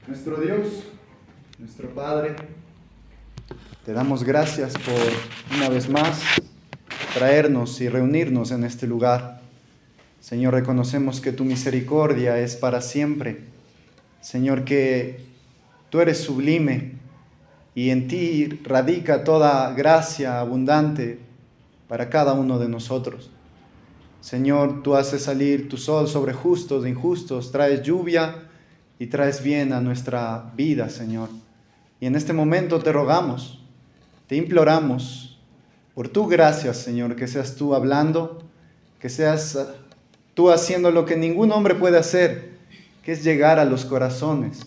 Nuestro Dios, nuestro Padre, te damos gracias por una vez más traernos y reunirnos en este lugar. Señor, reconocemos que tu misericordia es para siempre. Señor, que tú eres sublime y en ti radica toda gracia abundante para cada uno de nosotros. Señor, tú haces salir tu sol sobre justos e injustos, traes lluvia y traes bien a nuestra vida, Señor. Y en este momento te rogamos, te imploramos por tu gracia, Señor, que seas tú hablando, que seas tú haciendo lo que ningún hombre puede hacer, que es llegar a los corazones.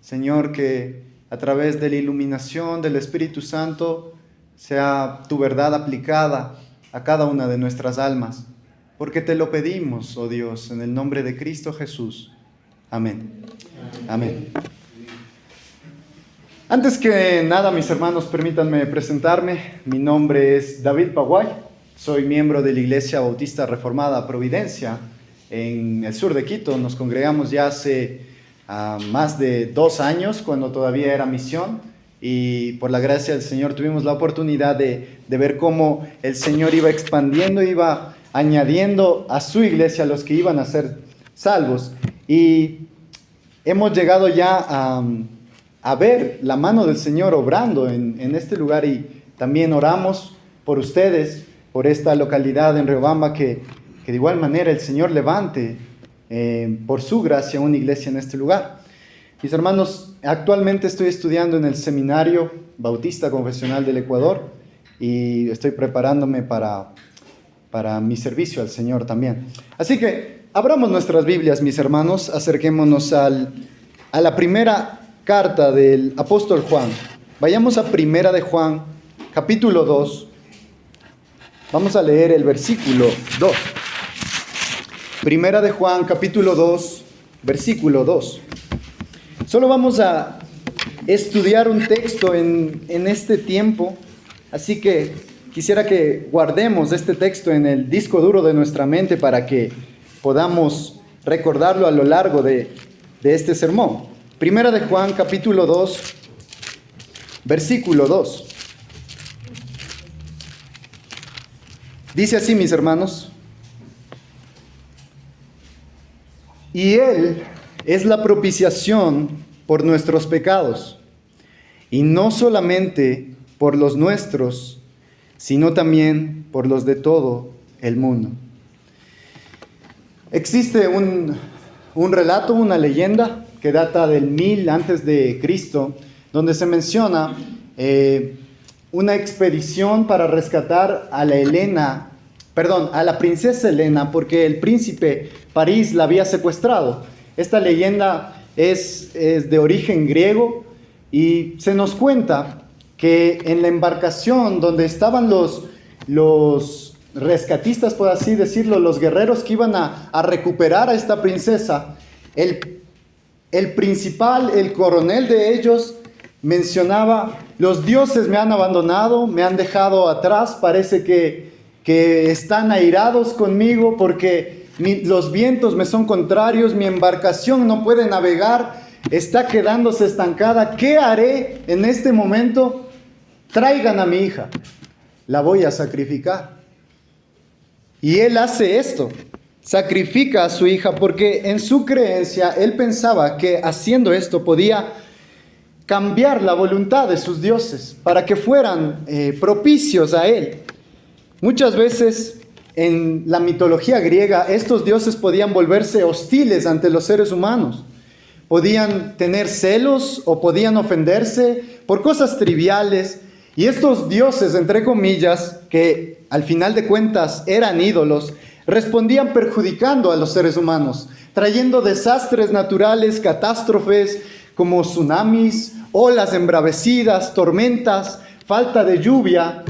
Señor, que a través de la iluminación del Espíritu Santo sea tu verdad aplicada a cada una de nuestras almas, porque te lo pedimos, oh Dios, en el nombre de Cristo Jesús. Amén. Amén. Antes que nada, mis hermanos, permítanme presentarme. Mi nombre es David Paguay. Soy miembro de la Iglesia Bautista Reformada Providencia en el sur de Quito. Nos congregamos ya hace más de 2 años, cuando todavía era misión. Y por la gracia del Señor tuvimos la oportunidad de ver cómo el Señor iba expandiendo, iba añadiendo a su iglesia a los que iban a ser salvos. Y hemos llegado ya a ver la mano del Señor obrando en este lugar, y también oramos por ustedes, por esta localidad en Riobamba, que de igual manera el Señor levante por su gracia una iglesia en este lugar. Mis hermanos, actualmente estoy estudiando en el Seminario Bautista Confesional del Ecuador y estoy preparándome para mi servicio al Señor también. Así que abramos nuestras Biblias, mis hermanos, acerquémonos a la primera carta del apóstol Juan. Vayamos a Primera de Juan, capítulo 2. Vamos a leer el versículo 2. Primera de Juan, capítulo 2, versículo 2. Solo vamos a estudiar un texto en este tiempo, así que quisiera que guardemos este texto en el disco duro de nuestra mente para que podamos recordarlo a lo largo de este sermón. Primera de Juan, capítulo 2, versículo 2. Dice así, mis hermanos: y Él es la propiciación por nuestros pecados, y no solamente por los nuestros, sino también por los de todo el mundo. Existe un relato, una leyenda que data del 1000 antes de Cristo, donde se menciona una expedición para rescatar a la princesa Helena, porque el príncipe París la había secuestrado. Esta leyenda es de origen griego y se nos cuenta que en la embarcación donde estaban los rescatistas, por así decirlo, los guerreros que iban a recuperar a esta princesa, el principal, el coronel de ellos, mencionaba: los dioses me han abandonado, me han dejado atrás, parece que están airados conmigo porque los vientos me son contrarios, mi embarcación no puede navegar, está quedándose estancada. ¿Qué haré en este momento? Traigan a mi hija, la voy a sacrificar. Y él hace esto, sacrifica a su hija, porque en su creencia él pensaba que haciendo esto podía cambiar la voluntad de sus dioses para que fueran propicios a él. Muchas veces en la mitología griega estos dioses podían volverse hostiles ante los seres humanos. Podían tener celos o podían ofenderse por cosas triviales. Y estos dioses, entre comillas, que al final de cuentas eran ídolos, respondían perjudicando a los seres humanos, trayendo desastres naturales, catástrofes como tsunamis, olas embravecidas, tormentas, falta de lluvia,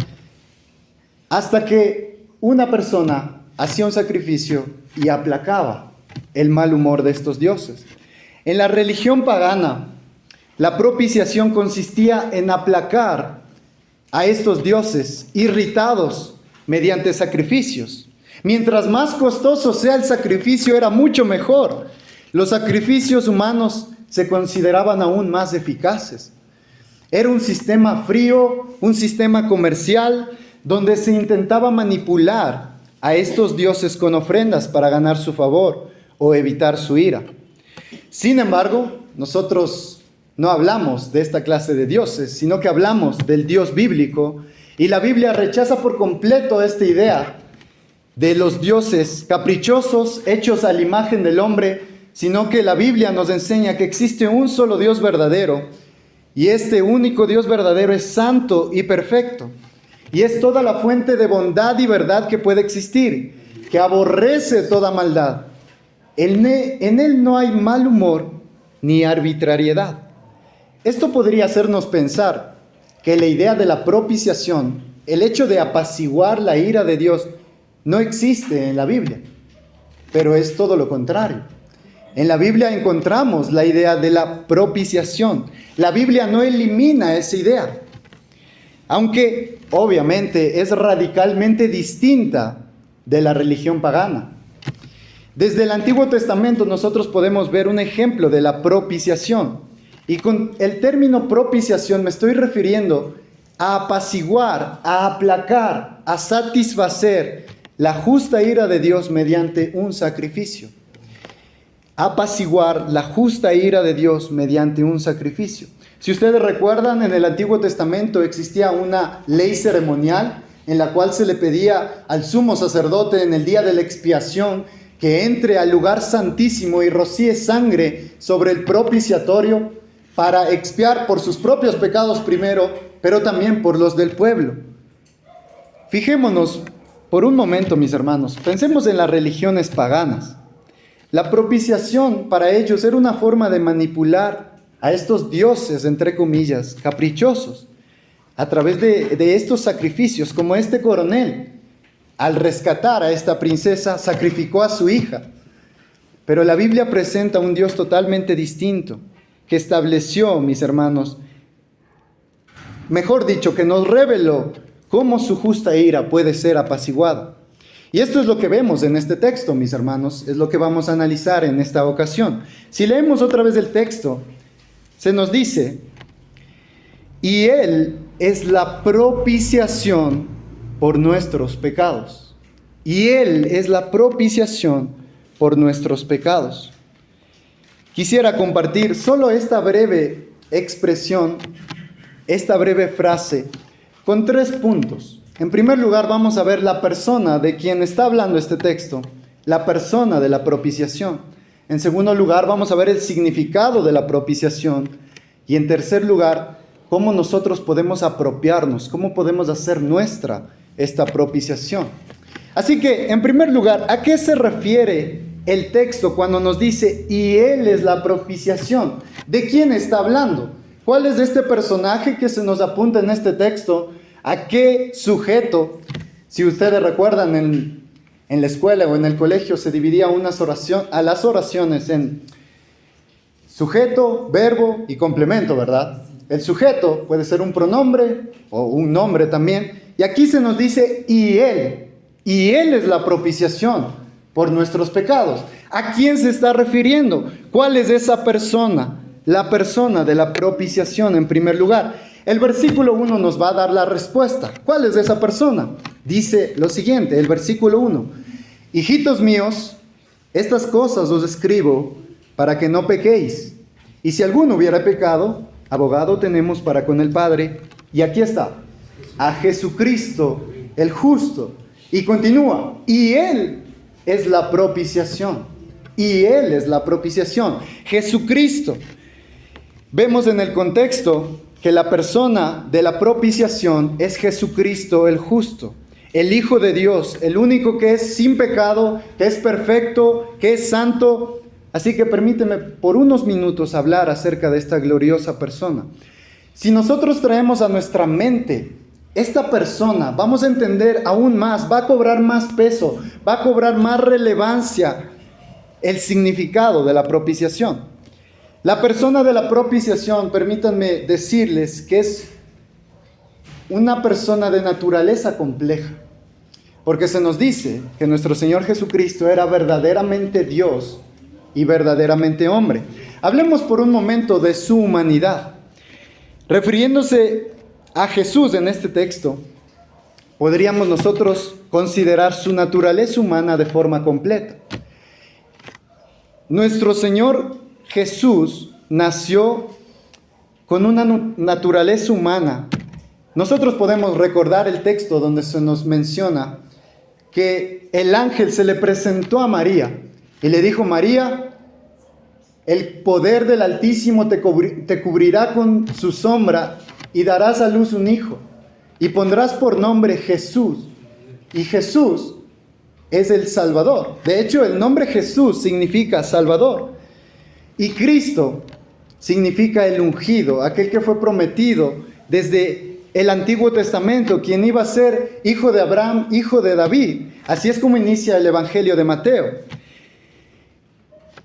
hasta que una persona hacía un sacrificio y aplacaba el mal humor de estos dioses. En la religión pagana, la propiciación consistía en aplacar a estos dioses irritados mediante sacrificios. Mientras más costoso sea el sacrificio, era mucho mejor. Los sacrificios humanos se consideraban aún más eficaces. Era un sistema frío, un sistema comercial, donde se intentaba manipular a estos dioses con ofrendas para ganar su favor o evitar su ira. Sin embargo, nosotros no hablamos de esta clase de dioses, sino que hablamos del Dios bíblico, y la Biblia rechaza por completo esta idea de los dioses caprichosos hechos a la imagen del hombre, sino que la Biblia nos enseña que existe un solo Dios verdadero, y este único Dios verdadero es santo y perfecto, y es toda la fuente de bondad y verdad que puede existir, que aborrece toda maldad. En él no hay mal humor ni arbitrariedad. Esto podría hacernos pensar que la idea de la propiciación, el hecho de apaciguar la ira de Dios, no existe en la Biblia, pero es todo lo contrario. En la Biblia encontramos la idea de la propiciación. La Biblia no elimina esa idea, aunque obviamente es radicalmente distinta de la religión pagana. Desde el Antiguo Testamento nosotros podemos ver un ejemplo de la propiciación. Y con el término propiciación me estoy refiriendo a apaciguar, a aplacar, a satisfacer la justa ira de Dios mediante un sacrificio. Apaciguar la justa ira de Dios mediante un sacrificio. Si ustedes recuerdan, en el Antiguo Testamento existía una ley ceremonial en la cual se le pedía al sumo sacerdote en el día de la expiación que entre al lugar santísimo y rocíe sangre sobre el propiciatorio para expiar por sus propios pecados primero, pero también por los del pueblo. Fijémonos por un momento, mis hermanos, pensemos en las religiones paganas. La propiciación para ellos era una forma de manipular a estos dioses, entre comillas, caprichosos, a través de estos sacrificios, como este coronel. Al rescatar a esta princesa, sacrificó a su hija. Pero la Biblia presenta un Dios totalmente distinto, que estableció, mis hermanos, mejor dicho, que nos reveló cómo su justa ira puede ser apaciguada. Y esto es lo que vemos en este texto, mis hermanos, es lo que vamos a analizar en esta ocasión. Si leemos otra vez el texto, se nos dice, y Él es la propiciación por nuestros pecados. Y Él es la propiciación por nuestros pecados. Quisiera compartir solo esta breve expresión, esta breve frase, con 3 puntos. En primer lugar, vamos a ver la persona de quien está hablando este texto, la persona de la propiciación. En segundo lugar, vamos a ver el significado de la propiciación. Y en tercer lugar, cómo nosotros podemos apropiarnos, cómo podemos hacer nuestra esta propiciación. Así que, en primer lugar, ¿a qué se refiere el texto cuando nos dice, y Él es la propiciación? ¿De quién está hablando? ¿Cuál es este personaje que se nos apunta en este texto? ¿A qué sujeto? Si ustedes recuerdan, en la escuela o en el colegio se dividía a las oraciones en sujeto, verbo y complemento, ¿verdad? El sujeto puede ser un pronombre o un nombre también. Y aquí se nos dice, y Él es la propiciación por nuestros pecados. ¿A quién se está refiriendo? ¿Cuál es esa persona? La persona de la propiciación en primer lugar. El versículo 1 nos va a dar la respuesta. ¿Cuál es esa persona? Dice lo siguiente, el versículo 1. Hijitos míos, estas cosas os escribo para que no pequéis. Y si alguno hubiera pecado, abogado tenemos para con el Padre. Y aquí está, a Jesucristo el justo. Y continúa, y Él es la propiciación. Y Él es la propiciación. Jesucristo. Vemos en el contexto que la persona de la propiciación es Jesucristo el justo, el Hijo de Dios, el único que es sin pecado, que es perfecto, que es santo. Así que permíteme por unos minutos hablar acerca de esta gloriosa persona. Si nosotros traemos a nuestra mente esta persona, vamos a entender aún más, va a cobrar más peso, va a cobrar más relevancia el significado de la propiciación. La persona de la propiciación, permítanme decirles que es una persona de naturaleza compleja, porque se nos dice que nuestro Señor Jesucristo era verdaderamente Dios y verdaderamente hombre. Hablemos por un momento de su humanidad. Refiriéndose a Jesús en este texto, podríamos nosotros considerar su naturaleza humana de forma completa. Nuestro Señor Jesús nació con una naturaleza humana. Nosotros podemos recordar el texto donde se nos menciona que el ángel se le presentó a María y le dijo: María, el poder del Altísimo te cubrirá con su sombra y darás a luz un hijo y pondrás por nombre Jesús. Y Jesús es el Salvador. De hecho, el nombre Jesús significa Salvador. Y Cristo significa el ungido, aquel que fue prometido desde el Antiguo Testamento, quien iba a ser hijo de Abraham, hijo de David. Así es como inicia el Evangelio de Mateo.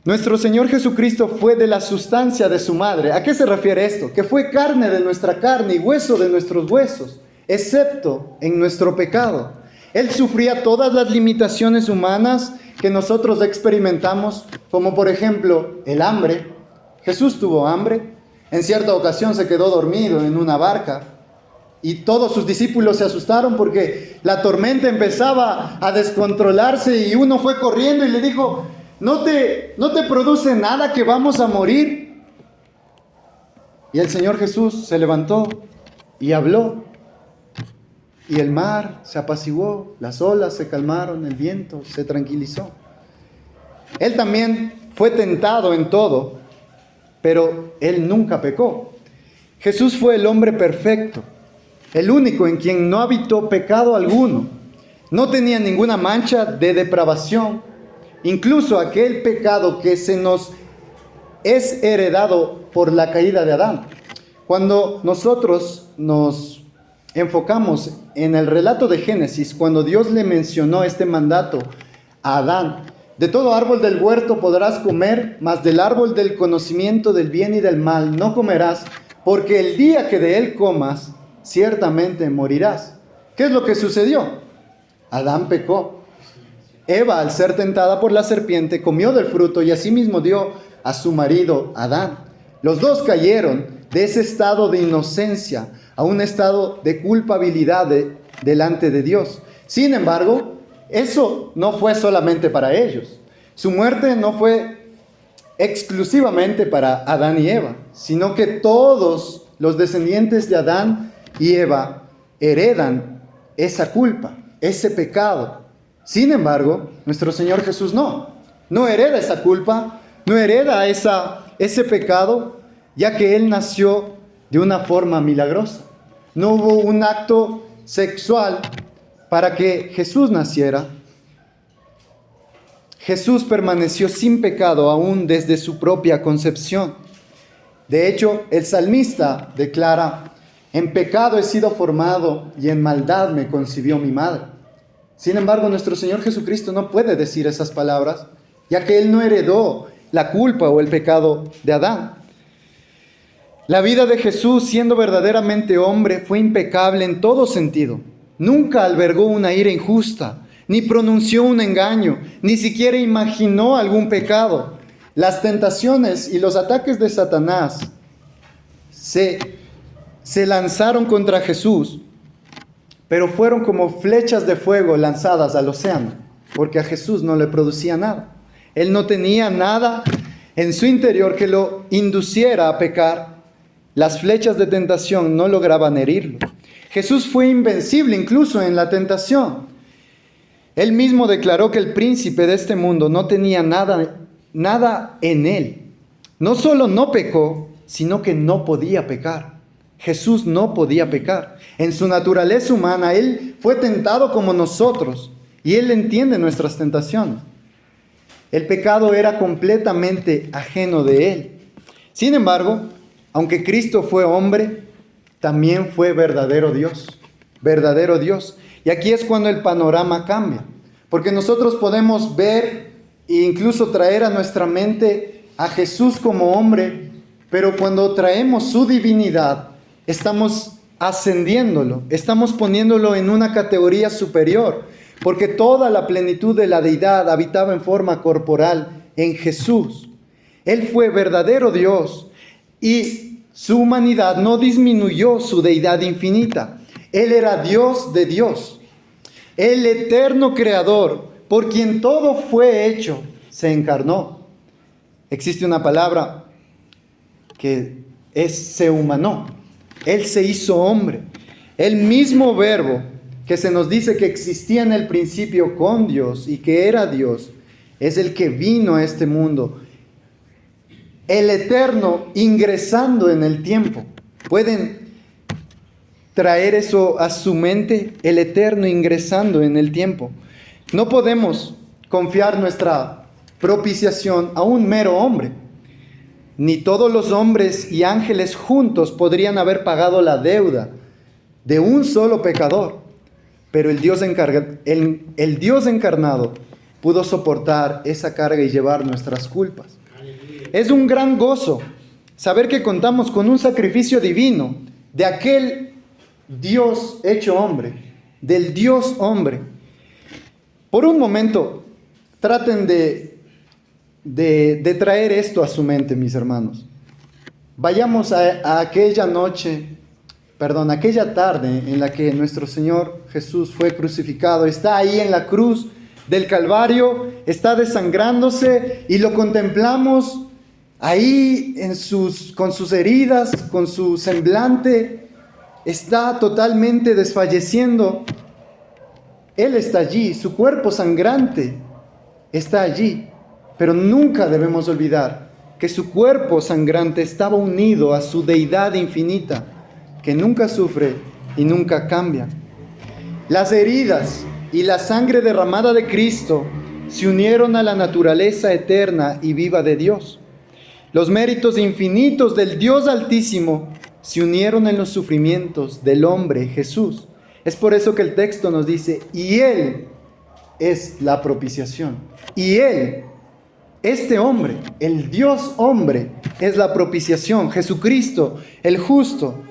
Nuestro Señor Jesucristo fue de la sustancia de su madre. ¿A qué se refiere esto? Que fue carne de nuestra carne y hueso de nuestros huesos, excepto en nuestro pecado. Él sufría todas las limitaciones humanas que nosotros experimentamos, como por ejemplo el hambre. Jesús tuvo hambre. En cierta ocasión se quedó dormido en una barca y todos sus discípulos se asustaron porque la tormenta empezaba a descontrolarse y uno fue corriendo y le dijo: ¿No te produce nada que vamos a morir? Y el Señor Jesús se levantó y habló. Y el mar se apaciguó, las olas se calmaron, el viento se tranquilizó. Él también fue tentado en todo, pero Él nunca pecó. Jesús fue el hombre perfecto, el único en quien no habitó pecado alguno. No tenía ninguna mancha de depravación. Incluso aquel pecado que se nos es heredado por la caída de Adán. Cuando nosotros nos enfocamos en el relato de Génesis, cuando Dios le mencionó este mandato a Adán: de todo árbol del huerto podrás comer, mas del árbol del conocimiento del bien y del mal no comerás, porque el día que de él comas, ciertamente morirás. ¿Qué es lo que sucedió? Adán pecó. Eva, al ser tentada por la serpiente, comió del fruto y asimismo dio a su marido Adán. Los dos cayeron de ese estado de inocencia a un estado de culpabilidad delante de Dios. Sin embargo, eso no fue solamente para ellos. Su muerte no fue exclusivamente para Adán y Eva, sino que todos los descendientes de Adán y Eva heredan esa culpa, ese pecado. Sin embargo, nuestro Señor Jesús no hereda esa culpa, no hereda ese pecado, ya que Él nació de una forma milagrosa. No hubo un acto sexual para que Jesús naciera. Jesús permaneció sin pecado aún desde su propia concepción. De hecho, el salmista declara: en pecado he sido formado y en maldad me concibió mi madre. Sin embargo, nuestro Señor Jesucristo no puede decir esas palabras, ya que Él no heredó la culpa o el pecado de Adán. La vida de Jesús, siendo verdaderamente hombre, fue impecable en todo sentido. Nunca albergó una ira injusta, ni pronunció un engaño, ni siquiera imaginó algún pecado. Las tentaciones y los ataques de Satanás se lanzaron contra Jesús, pero fueron como flechas de fuego lanzadas al océano, porque a Jesús no le producía nada. Él no tenía nada en su interior que lo induciera a pecar. Las flechas de tentación no lograban herirlo. Jesús fue invencible incluso en la tentación. Él mismo declaró que el príncipe de este mundo no tenía nada en él. No solo no pecó, sino que no podía pecar. Jesús no podía pecar. En su naturaleza humana, Él fue tentado como nosotros y Él entiende nuestras tentaciones. El pecado era completamente ajeno de Él. Sin embargo, aunque Cristo fue hombre, también fue verdadero Dios. Verdadero Dios. Y aquí es cuando el panorama cambia. Porque nosotros podemos ver e incluso traer a nuestra mente a Jesús como hombre, pero cuando traemos su divinidad, estamos ascendiéndolo, estamos poniéndolo en una categoría superior, porque toda la plenitud de la deidad habitaba en forma corporal en Jesús. Él fue verdadero Dios y su humanidad no disminuyó su deidad infinita. Él era Dios de Dios. El eterno Creador, por quien todo fue hecho, se encarnó. Existe una palabra que se humanó. Él se hizo hombre. El mismo verbo que se nos dice que existía en el principio con Dios y que era Dios, es el que vino a este mundo. El eterno ingresando en el tiempo. ¿Pueden traer eso a su mente? El eterno ingresando en el tiempo. No podemos confiar nuestra propiciación a un mero hombre. Ni todos los hombres y ángeles juntos podrían haber pagado la deuda de un solo pecador. Pero el Dios encarnado pudo soportar esa carga y llevar nuestras culpas. Es un gran gozo saber que contamos con un sacrificio divino de aquel Dios hecho hombre, del Dios hombre. Por un momento, traten de traer esto a su mente, mis hermanos. Vayamos a aquella tarde en la que nuestro Señor Jesús fue crucificado. Está ahí en la cruz del Calvario, está desangrándose y lo contemplamos ahí con sus heridas, con su semblante. Está totalmente desfalleciendo. Él está allí, su cuerpo sangrante está allí. Pero nunca debemos olvidar que su cuerpo sangrante estaba unido a su deidad infinita, que nunca sufre y nunca cambia. Las heridas y la sangre derramada de Cristo se unieron a la naturaleza eterna y viva de Dios. Los méritos infinitos del Dios Altísimo se unieron en los sufrimientos del hombre Jesús. Es por eso que el texto nos dice, y Él es la propiciación. Y Él, este hombre, el Dios hombre, es la propiciación. Jesucristo, el justo.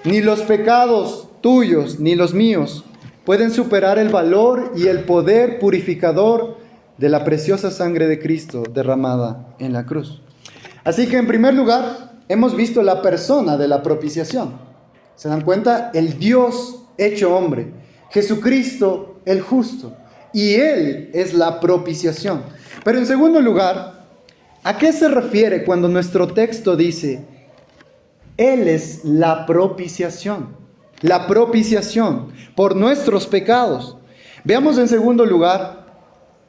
Ni los pecados tuyos ni los míos pueden superar el valor y el poder purificador de la preciosa sangre de Cristo derramada en la cruz. Así que en primer lugar, hemos visto la persona de la propiciación. ¿Se dan cuenta? El Dios hecho hombre. Jesucristo el justo. Y Él es la propiciación. Pero en segundo lugar, ¿a qué se refiere cuando nuestro texto dice, Él es la propiciación? La propiciación por nuestros pecados. Veamos en segundo lugar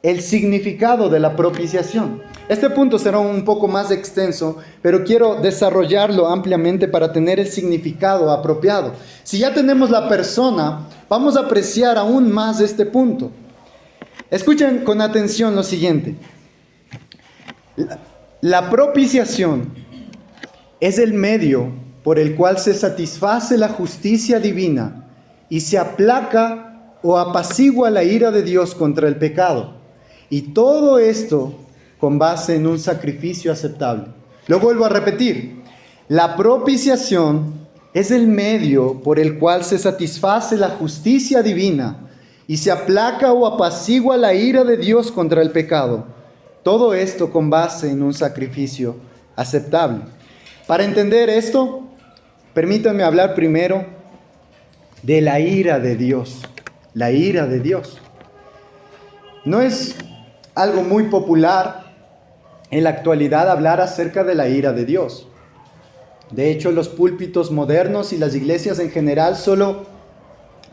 el significado de la propiciación. Este punto será un poco más extenso, pero quiero desarrollarlo ampliamente para tener el significado apropiado. Si ya tenemos la persona, vamos a apreciar aún más este punto. Escuchen con atención lo siguiente. La propiciación es el medio por el cual se satisface la justicia divina y se aplaca o apacigua la ira de Dios contra el pecado. Y todo esto con base en un sacrificio aceptable. Lo vuelvo a repetir. La propiciación es el medio por el cual se satisface la justicia divina y se aplaca o apacigua la ira de Dios contra el pecado. Todo esto con base en un sacrificio aceptable. Para entender esto, permítanme hablar primero de la ira de Dios. La ira de Dios. No es algo muy popular en la actualidad hablar acerca de la ira de Dios. De hecho, los púlpitos modernos y las iglesias en general solo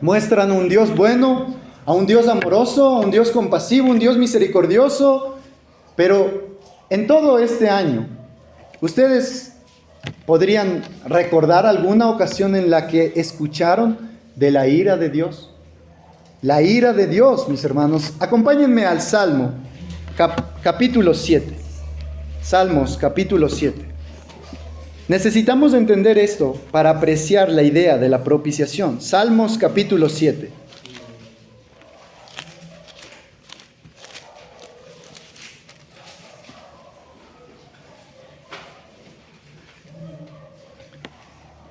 muestran un Dios bueno, a un Dios amoroso, a un Dios compasivo, un Dios misericordioso. Pero en todo este año, ¿ustedes podrían recordar alguna ocasión en la que escucharon de la ira de Dios? La ira de Dios, mis hermanos. Acompáñenme al Salmo, capítulo 7. Salmos, capítulo 7. Necesitamos entender esto para apreciar la idea de la propiciación. Salmos, capítulo 7.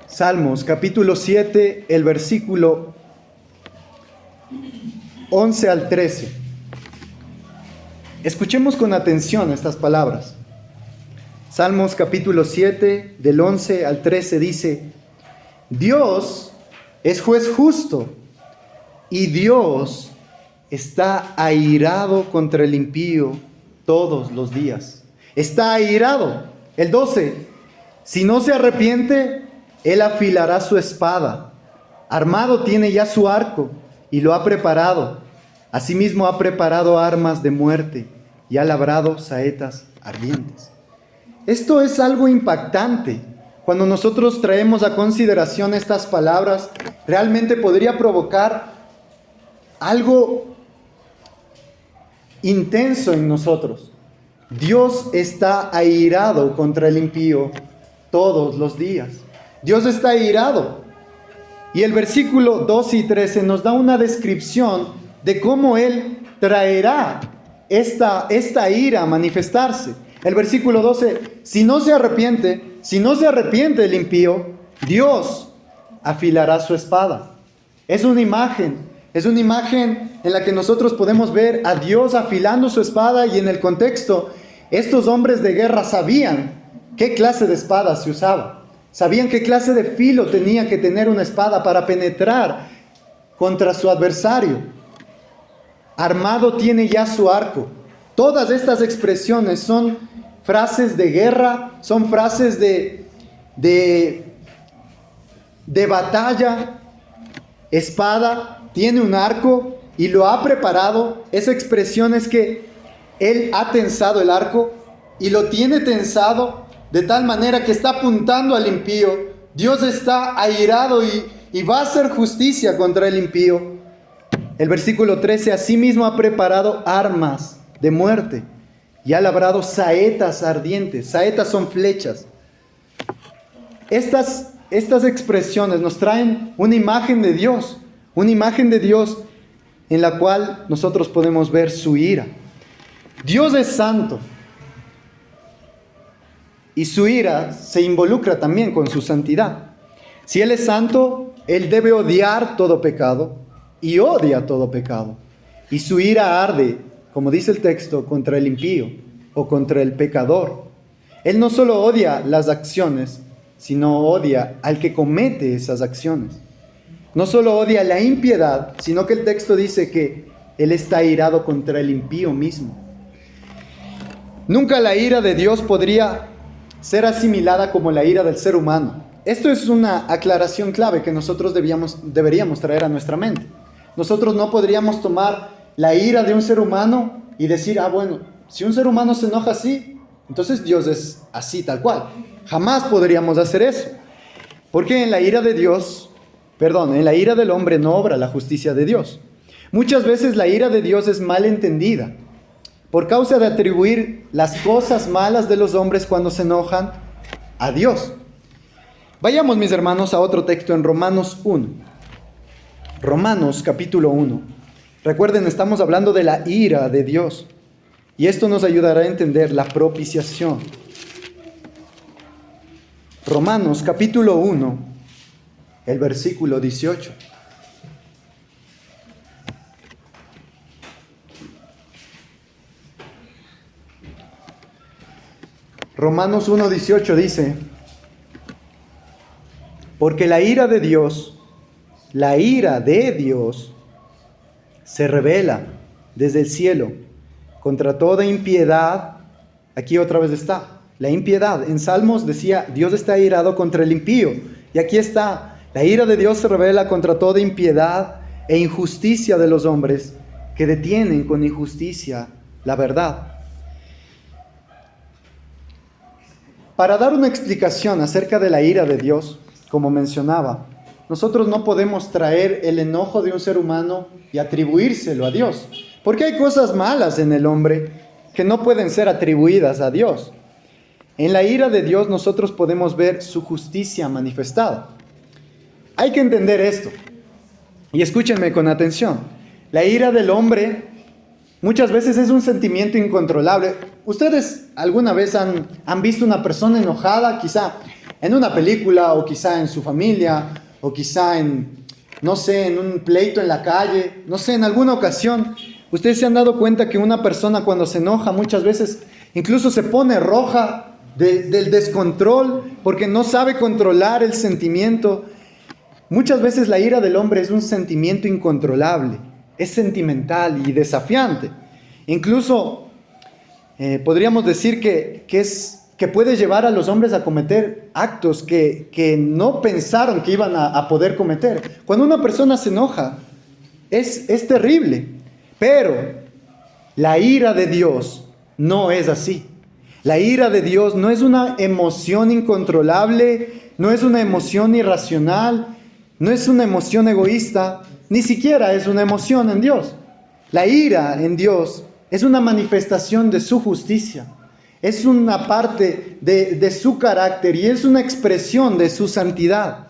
Salmos, capítulo 7, el versículo 11 al 13. Escuchemos con atención estas palabras. Salmos capítulo 7, del 11 al 13 dice: Dios es juez justo y Dios está airado contra el impío todos los días. Está airado. El 12: si no se arrepiente, él afilará su espada. Armado tiene ya su arco y lo ha preparado. Asimismo ha preparado armas de muerte y ha labrado saetas ardientes. Esto es algo impactante. Cuando nosotros traemos a consideración estas palabras, realmente podría provocar algo intenso en nosotros. Dios está airado contra el impío todos los días. Dios está airado. Y el versículo 12 y 13 nos da una descripción de cómo Él traerá esta ira a manifestarse. El versículo 12: si no se arrepiente el impío, Dios afilará su espada. Es una imagen en la que nosotros podemos ver a Dios afilando su espada, y en el contexto, estos hombres de guerra sabían qué clase de espada se usaba. Sabían qué clase de filo tenía que tener una espada para penetrar contra su adversario. Armado tiene ya su arco. Todas estas expresiones son frases de guerra, son frases de batalla. Espada, tiene un arco y lo ha preparado. Esa expresión es que Él ha tensado el arco y lo tiene tensado de tal manera que está apuntando al impío. Dios está airado y va a hacer justicia contra el impío. El versículo 13: asimismo ha preparado armas de muerte y ha labrado saetas ardientes. Saetas son flechas. Estas expresiones nos traen una imagen de Dios en la cual nosotros podemos ver su ira. Dios es santo y su ira se involucra también con su santidad. Si Él es santo, Él debe odiar todo pecado y odia todo pecado. Y su ira arde, como dice el texto, contra el impío o contra el pecador. Él no solo odia las acciones, sino odia al que comete esas acciones. No solo odia la impiedad, sino que el texto dice que Él está airado contra el impío mismo. Nunca la ira de Dios podría ser asimilada como la ira del ser humano. Esto es una aclaración clave que nosotros deberíamos traer a nuestra mente. Nosotros no podríamos tomar la ira de un ser humano y decir: bueno, si un ser humano se enoja así, entonces Dios es así tal cual. Jamás podríamos hacer eso. Porque en la ira del hombre no obra la justicia de Dios. Muchas veces la ira de Dios es mal entendida por causa de atribuir las cosas malas de los hombres cuando se enojan a Dios. Vayamos, mis hermanos, a otro texto en Romanos 1. Romanos capítulo 1. Recuerden, estamos hablando de la ira de Dios. Y esto nos ayudará a entender la propiciación. Romanos capítulo 1, el versículo 18. Romanos 1:18 dice: porque la ira de Dios se revela desde el cielo contra toda impiedad. Aquí otra vez está la impiedad. En Salmos decía: Dios está airado contra el impío. Y aquí está: la ira de Dios se revela contra toda impiedad e injusticia de los hombres que detienen con injusticia la verdad. Para dar una explicación acerca de la ira de Dios, como mencionaba, nosotros no podemos traer el enojo de un ser humano y atribuírselo a Dios, porque hay cosas malas en el hombre que no pueden ser atribuidas a Dios. En la ira de Dios nosotros podemos ver su justicia manifestada. Hay que entender esto, y escúchenme con atención. La ira del hombre muchas veces es un sentimiento incontrolable. ¿Ustedes alguna vez han visto una persona enojada? Quizá en una película, o quizá en su familia, o quizá en un pleito en la calle, en alguna ocasión. Ustedes se han dado cuenta que una persona cuando se enoja muchas veces incluso se pone roja del descontrol, porque no sabe controlar el sentimiento. Muchas veces la ira del hombre es un sentimiento incontrolable, es sentimental y desafiante. Incluso podríamos decir que puede llevar a los hombres a cometer actos que no pensaron que iban a poder cometer. Cuando una persona se enoja, es terrible, pero la ira de Dios no es así. La ira de Dios no es una emoción incontrolable, no es una emoción irracional, no es una emoción egoísta, ni siquiera es una emoción en Dios. La ira en Dios es una manifestación de su justicia, es una parte de su carácter y es una expresión de su santidad.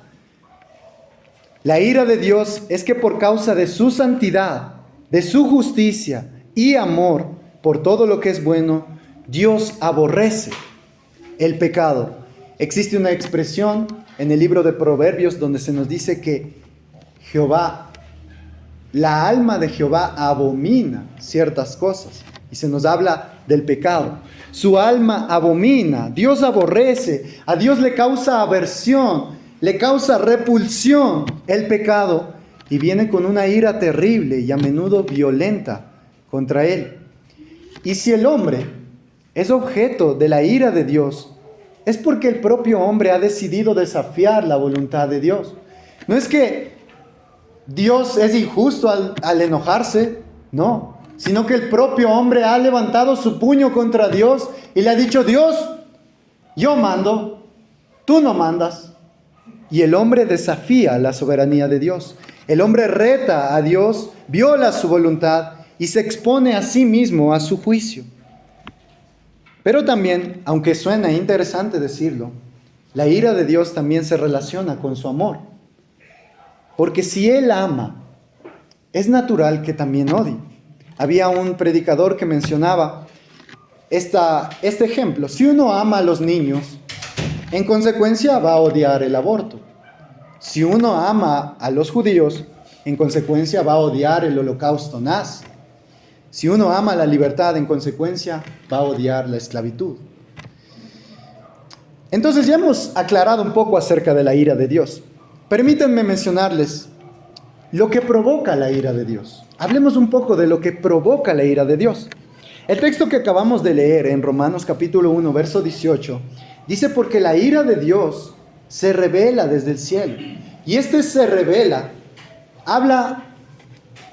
La ira de Dios es que por causa de su santidad, de su justicia y amor por todo lo que es bueno, Dios aborrece el pecado. Existe una expresión en el libro de Proverbios donde se nos dice que la alma de Jehová abomina ciertas cosas y se nos habla del pecado. Su alma abomina, Dios aborrece, a Dios le causa aversión, le causa repulsión el pecado y viene con una ira terrible y a menudo violenta contra él. Y si el hombre es objeto de la ira de Dios, es porque el propio hombre ha decidido desafiar la voluntad de Dios. No es que Dios es injusto al enojarse, no, sino que el propio hombre ha levantado su puño contra Dios y le ha dicho: Dios, yo mando, tú no mandas. Y el hombre desafía la soberanía de Dios. El hombre reta a Dios, viola su voluntad y se expone a sí mismo a su juicio. Pero también, aunque suena interesante decirlo, la ira de Dios también se relaciona con su amor. Porque si Él ama, es natural que también odie. Había un predicador que mencionaba este ejemplo. Si uno ama a los niños, en consecuencia va a odiar el aborto. Si uno ama a los judíos, en consecuencia va a odiar el holocausto nazi. Si uno ama la libertad, en consecuencia va a odiar la esclavitud. Entonces ya hemos aclarado un poco acerca de la ira de Dios. Permítanme mencionarles lo que provoca la ira de Dios. Hablemos un poco de lo que provoca la ira de Dios. El texto que acabamos de leer en Romanos capítulo 1, verso 18, dice: porque la ira de Dios se revela desde el cielo. Y se revela, habla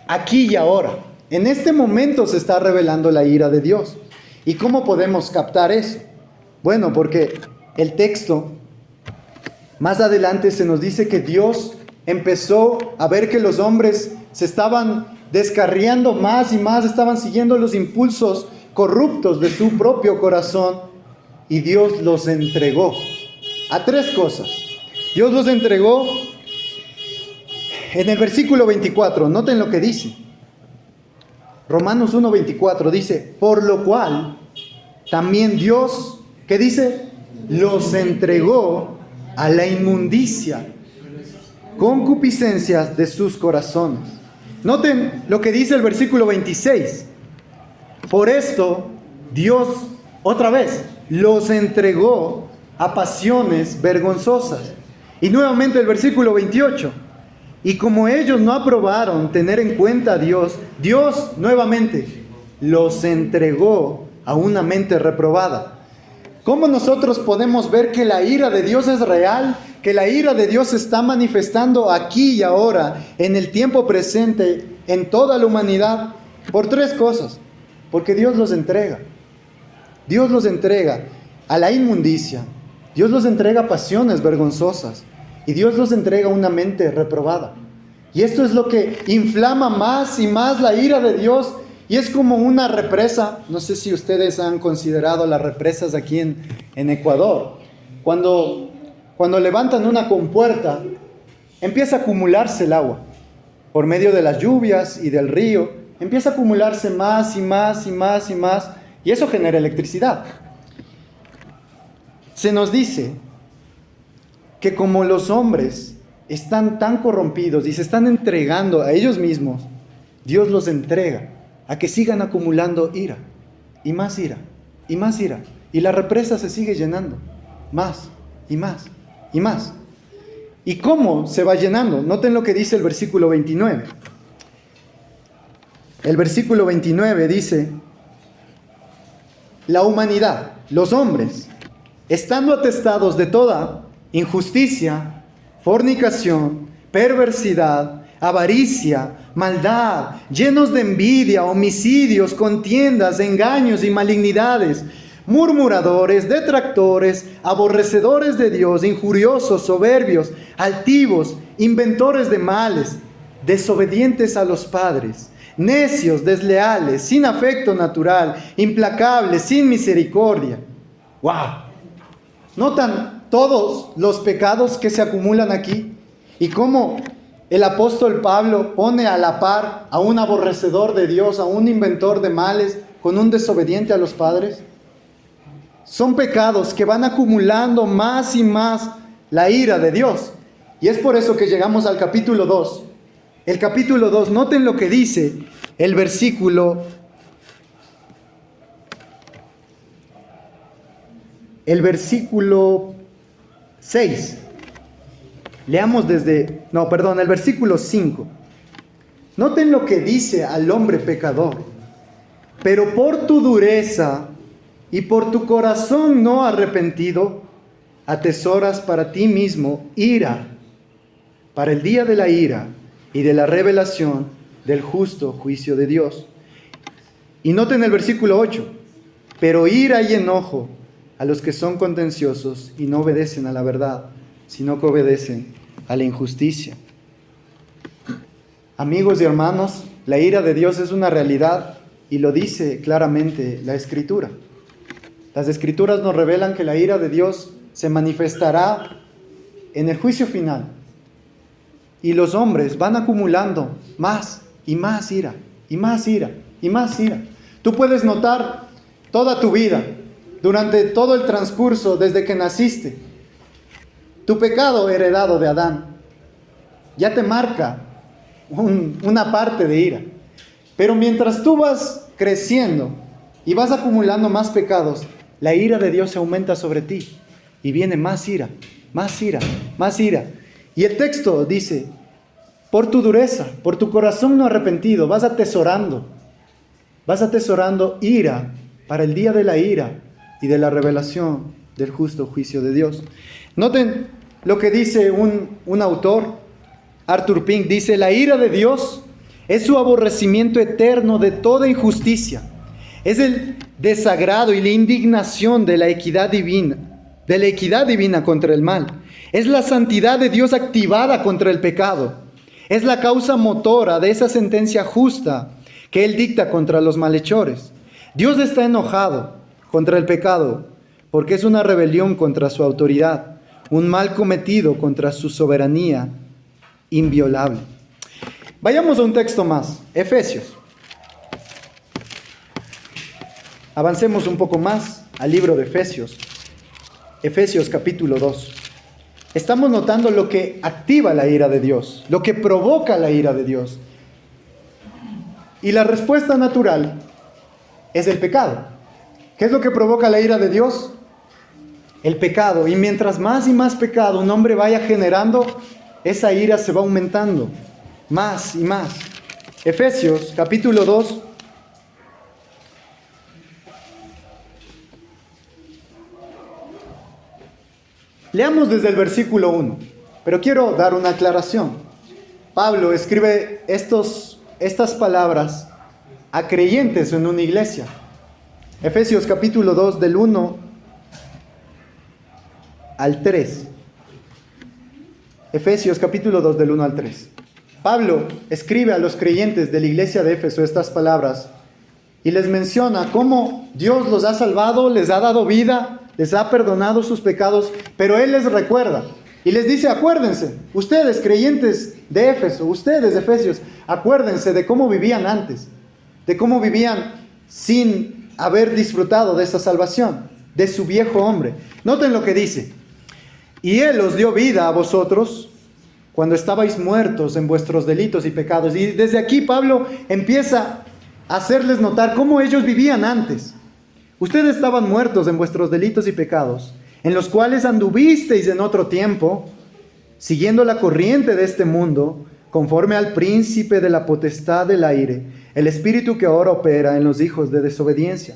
aquí y ahora. En este momento se está revelando la ira de Dios. ¿Y cómo podemos captar eso? Bueno, porque el texto más adelante se nos dice que Dios empezó a ver que los hombres se estaban descarriando más y más, estaban siguiendo los impulsos corruptos de su propio corazón, y Dios los entregó a tres cosas. Dios los entregó en el versículo 24, noten lo que dice. Romanos 1:24 dice: por lo cual también Dios, ¿qué dice? Los entregó a la inmundicia, concupiscencias de sus corazones. Noten lo que dice el versículo 26. Por esto Dios, otra vez, los entregó a pasiones vergonzosas. Y nuevamente el versículo 28. Y como ellos no aprobaron tener en cuenta a Dios, Dios nuevamente los entregó a una mente reprobada. ¿Cómo nosotros podemos ver que la ira de Dios es real? Que la ira de Dios se está manifestando aquí y ahora, en el tiempo presente, en toda la humanidad. Por tres cosas. Porque Dios los entrega. Dios los entrega a la inmundicia. Dios los entrega a pasiones vergonzosas. Y Dios los entrega a una mente reprobada. Y esto es lo que inflama más y más la ira de Dios. Y es como una represa. No sé si ustedes han considerado las represas aquí en Ecuador. Cuando levantan una compuerta, empieza a acumularse el agua. Por medio de las lluvias y del río, empieza a acumularse más y más y más y más. Y eso genera electricidad. Se nos dice que como los hombres están tan corrompidos y se están entregando a ellos mismos, Dios los entrega a que sigan acumulando ira, y más ira, y más ira, Y la represa se sigue llenando, más y más y más. ¿Y cómo se va llenando? Noten lo que dice el versículo 29. El versículo 29 dice: la humanidad, los hombres, estando atestados de toda injusticia, fornicación, perversidad, avaricia, maldad, llenos de envidia, homicidios, contiendas, engaños y malignidades, murmuradores, detractores, aborrecedores de Dios, injuriosos, soberbios, altivos, inventores de males, desobedientes a los padres, necios, desleales, sin afecto natural, implacables, sin misericordia. ¡Wow! ¿Notan todos los pecados que se acumulan aquí? Y cómo el apóstol Pablo pone a la par a un aborrecedor de Dios, a un inventor de males, con un desobediente a los padres. Son pecados que van acumulando más y más la ira de Dios. Y es por eso que llegamos al capítulo 2. El capítulo 2, noten lo que dice el versículo 6. Leamos el versículo 5. Noten lo que dice al hombre pecador. Pero por tu dureza y por tu corazón no arrepentido, atesoras para ti mismo ira, para el día de la ira y de la revelación del justo juicio de Dios. Y noten el versículo 8. Pero ira y enojo a los que son contenciosos y no obedecen a la verdad, sino que obedecen a la injusticia. Amigos y hermanos, la ira de Dios es una realidad y lo dice claramente la Escritura. Las Escrituras nos revelan que la ira de Dios se manifestará en el juicio final. Y los hombres van acumulando más y más ira, y más ira, y más ira. Tú puedes notar toda tu vida, durante todo el transcurso desde que naciste, tu pecado heredado de Adán ya te marca una parte de ira. Pero mientras tú vas creciendo y vas acumulando más pecados, la ira de Dios se aumenta sobre ti y viene más ira, más ira, más ira. Y el texto dice: por tu dureza, por tu corazón no arrepentido, vas atesorando ira para el día de la ira y de la revelación del justo juicio de Dios. Noten lo que dice un autor, Arthur Pink, dice: la ira de Dios es su aborrecimiento eterno de toda injusticia. Es el desagrado y la indignación de la equidad divina contra el mal. Es la santidad de Dios activada contra el pecado. Es la causa motora de esa sentencia justa que Él dicta contra los malhechores. Dios está enojado contra el pecado porque es una rebelión contra su autoridad, un mal cometido contra su soberanía inviolable. Vayamos a un texto más, Efesios. Avancemos un poco más al libro de Efesios. Efesios capítulo 2. Estamos notando lo que activa la ira de Dios, lo que provoca la ira de Dios. Y la respuesta natural es el pecado. ¿Qué es lo que provoca la ira de Dios? El pecado. Y mientras más y más pecado un hombre vaya generando, esa ira se va aumentando más y más. Efesios capítulo 2. Leamos desde el versículo 1, pero quiero dar una aclaración. Pablo escribe estas palabras a creyentes en una iglesia. Efesios capítulo 2 del 1 al 3. Efesios capítulo 2 del 1 al 3. Pablo escribe a los creyentes de la iglesia de Éfeso estas palabras y les menciona cómo Dios los ha salvado, les ha dado vida, les ha perdonado sus pecados, pero Él les recuerda y les dice: acuérdense, ustedes creyentes de Éfeso, ustedes Efesios, acuérdense de cómo vivían antes, de cómo vivían sin haber disfrutado de esa salvación, de su viejo hombre. Noten lo que dice: y Él os dio vida a vosotros cuando estabais muertos en vuestros delitos y pecados. Y desde aquí Pablo empieza a hacerles notar cómo ellos vivían antes, Ustedes estaban muertos en vuestros delitos y pecados, en los cuales anduvisteis en otro tiempo, siguiendo la corriente de este mundo, conforme al príncipe de la potestad del aire, el espíritu que ahora opera en los hijos de desobediencia,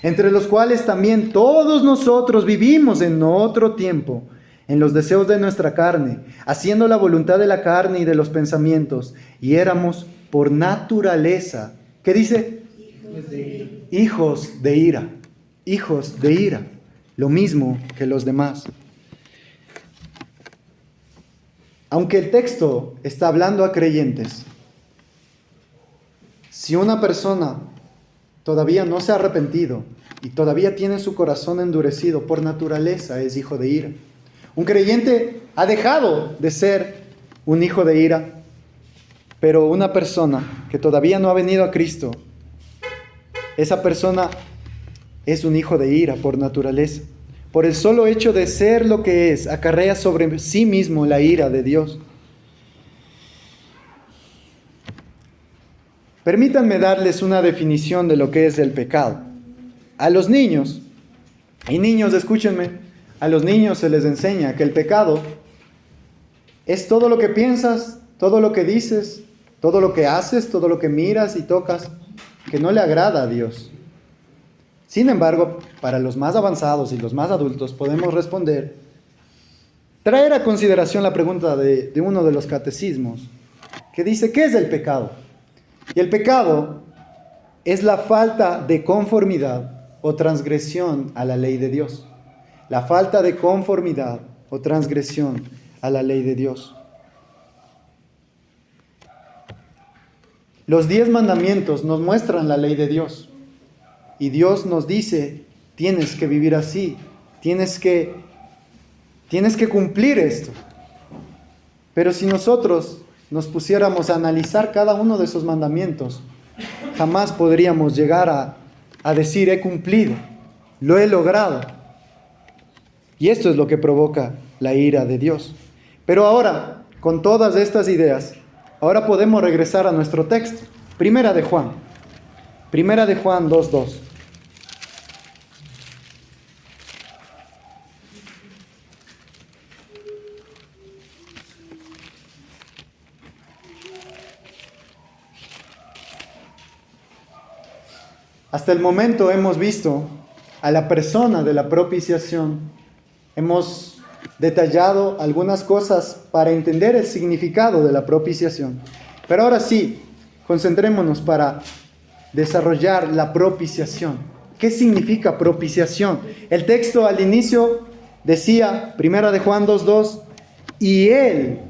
entre los cuales también todos nosotros vivimos en otro tiempo, en los deseos de nuestra carne, haciendo la voluntad de la carne y de los pensamientos, y éramos por naturaleza, ¿qué dice? Hijos de ira. Hijos de ira, lo mismo que los demás. Aunque el texto está hablando a creyentes, si una persona todavía no se ha arrepentido y todavía tiene su corazón endurecido, por naturaleza es hijo de ira. Un creyente ha dejado de ser un hijo de ira, pero una persona que todavía no ha venido a Cristo, esa persona es un hijo de ira por naturaleza. Por el solo hecho de ser lo que es, acarrea sobre sí mismo la ira de Dios. Permítanme darles una definición de lo que es el pecado. A los niños, y niños, escúchenme, a los niños se les enseña que el pecado es todo lo que piensas, todo lo que dices, todo lo que haces, todo lo que miras y tocas, que no le agrada a Dios. Sin embargo, para los más avanzados y los más adultos podemos responder, traer a consideración la pregunta de uno de los catecismos, que dice, ¿qué es el pecado? Y el pecado es la falta de conformidad o transgresión a la ley de Dios. La falta de conformidad o transgresión a la ley de Dios. Los 10 mandamientos nos muestran la ley de Dios. Y Dios nos dice, tienes que vivir así, tienes que cumplir esto. Pero si nosotros nos pusiéramos a analizar cada uno de esos mandamientos, jamás podríamos llegar a decir, he cumplido, lo he logrado. Y esto es lo que provoca la ira de Dios. Pero ahora, con todas estas ideas, ahora podemos regresar a nuestro texto. Primera de Juan 2:2. Hasta el momento hemos visto a la persona de la propiciación. Hemos detallado algunas cosas para entender el significado de la propiciación. Pero ahora sí, concentrémonos para desarrollar la propiciación. ¿Qué significa propiciación? El texto al inicio decía, 1 de Juan 2:2, y Él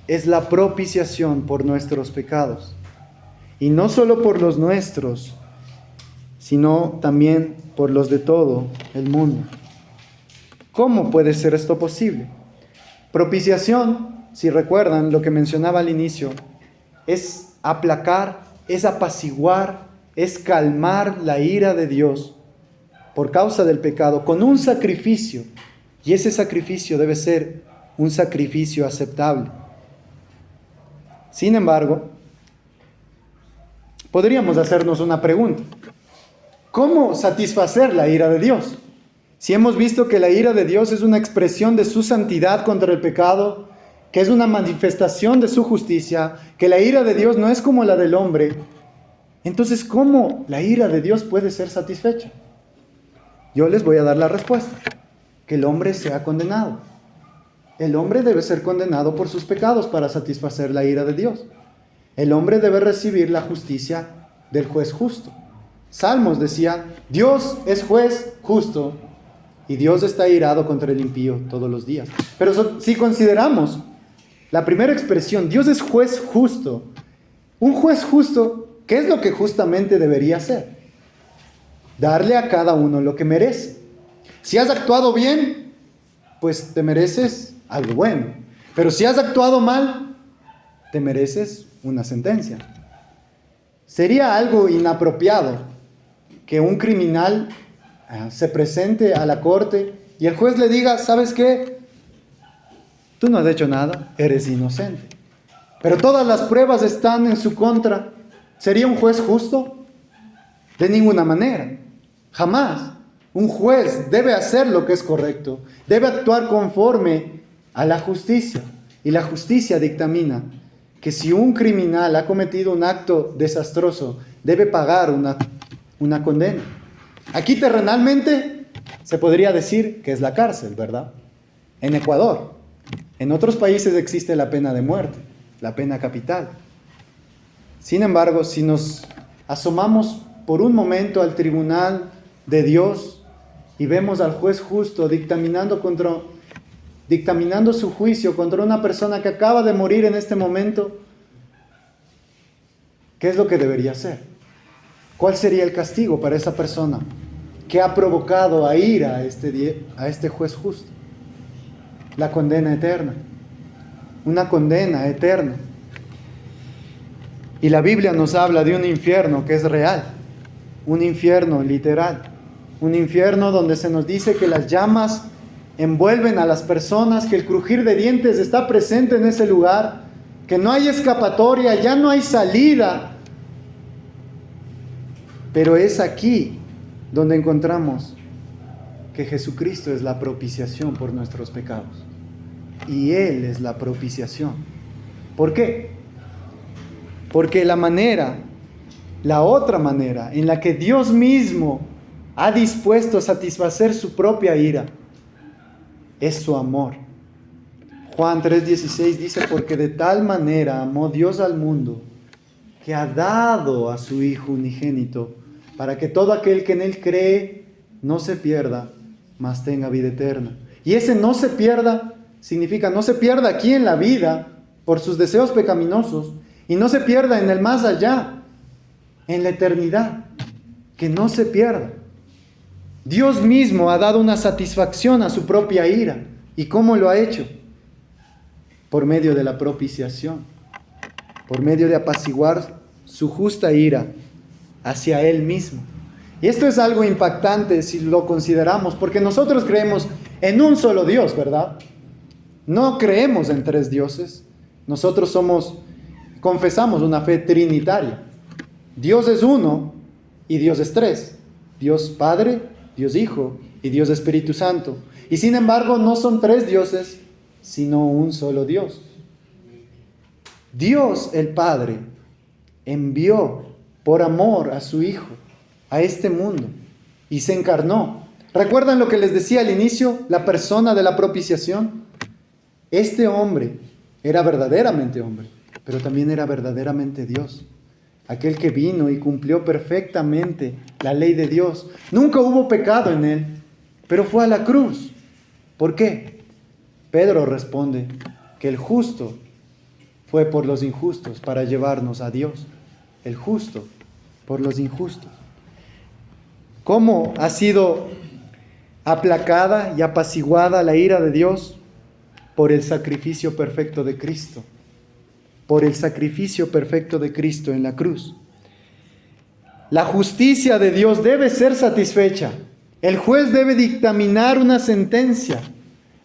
es la propiciación por nuestros pecados. Y no solo por los nuestros, sino también por los de todo el mundo. ¿Cómo puede ser esto posible? Propiciación, si recuerdan lo que mencionaba al inicio, es aplacar, es apaciguar, es calmar la ira de Dios por causa del pecado con un sacrificio. Y ese sacrificio debe ser un sacrificio aceptable. Sin embargo, podríamos hacernos una pregunta. ¿Cómo satisfacer la ira de Dios? Si hemos visto que la ira de Dios es una expresión de su santidad contra el pecado, que es una manifestación de su justicia, que la ira de Dios no es como la del hombre, entonces, ¿cómo la ira de Dios puede ser satisfecha? Yo les voy a dar la respuesta, que el hombre sea condenado. El hombre debe ser condenado por sus pecados para satisfacer la ira de Dios. El hombre debe recibir la justicia del juez justo. Salmos decía, Dios es juez justo y Dios está irado contra el impío todos los días. Pero si consideramos la primera expresión, Dios es juez justo. Un juez justo, ¿qué es lo que justamente debería hacer? Darle a cada uno lo que merece. Si has actuado bien, pues te mereces algo bueno. Pero si has actuado mal, te mereces una sentencia. Sería algo inapropiado que un criminal se presente a la corte y el juez le diga, ¿sabes qué? Tú no has hecho nada, eres inocente. Pero todas las pruebas están en su contra. ¿Sería un juez justo? De ninguna manera, jamás. Un juez debe hacer lo que es correcto, debe actuar conforme a la justicia. Y la justicia dictamina que si un criminal ha cometido un acto desastroso, debe pagar una condena. Aquí terrenalmente se podría decir que es la cárcel, ¿verdad? En Ecuador. En otros países existe la pena de muerte, la pena capital. Sin embargo, si nos asomamos por un momento al tribunal de Dios y vemos al juez justo dictaminando su juicio contra una persona que acaba de morir en este momento, ¿qué es lo que debería hacer? ¿Cuál sería el castigo para esa persona que ha provocado a ira a este juez justo? La condena eterna. Una condena eterna. Y la Biblia nos habla de un infierno que es real. Un infierno literal. Un infierno donde se nos dice que las llamas envuelven a las personas, que el crujir de dientes está presente en ese lugar, que no hay escapatoria, ya no hay salida. Pero es aquí donde encontramos que Jesucristo es la propiciación por nuestros pecados. Y Él es la propiciación. ¿Por qué? Porque la otra manera en la que Dios mismo ha dispuesto a satisfacer su propia ira, es su amor. Juan 3:16 dice, porque de tal manera amó Dios al mundo, que ha dado a su Hijo unigénito, para que todo aquel que en Él cree no se pierda, mas tenga vida eterna. Y ese no se pierda significa no se pierda aquí en la vida por sus deseos pecaminosos, y no se pierda en el más allá, en la eternidad, que no se pierda. Dios mismo ha dado una satisfacción a su propia ira. ¿Y cómo lo ha hecho? Por medio de la propiciación, por medio de apaciguar su justa ira hacia Él mismo. Y esto es algo impactante si lo consideramos, porque nosotros creemos en un solo Dios, ¿verdad? No creemos en tres dioses. Nosotros confesamos una fe trinitaria. Dios es uno y Dios es tres. Dios Padre, Dios Hijo y Dios Espíritu Santo. Y sin embargo no son tres dioses, sino un solo Dios. Dios el Padre envió por amor a su Hijo a este mundo y se encarnó. ¿Recuerdan lo que les decía al inicio? La persona de la propiciación. Este hombre era verdaderamente hombre, pero también era verdaderamente Dios. Aquel que vino y cumplió perfectamente la ley de Dios. Nunca hubo pecado en él, pero fue a la cruz. ¿Por qué? Pedro responde que el justo fue por los injustos para llevarnos a Dios. El justo por los injustos. ¿Cómo ha sido aplacada y apaciguada la ira de Dios? Por el sacrificio perfecto de Cristo. Por el sacrificio perfecto de Cristo en la cruz. La justicia de Dios debe ser satisfecha. El juez debe dictaminar una sentencia.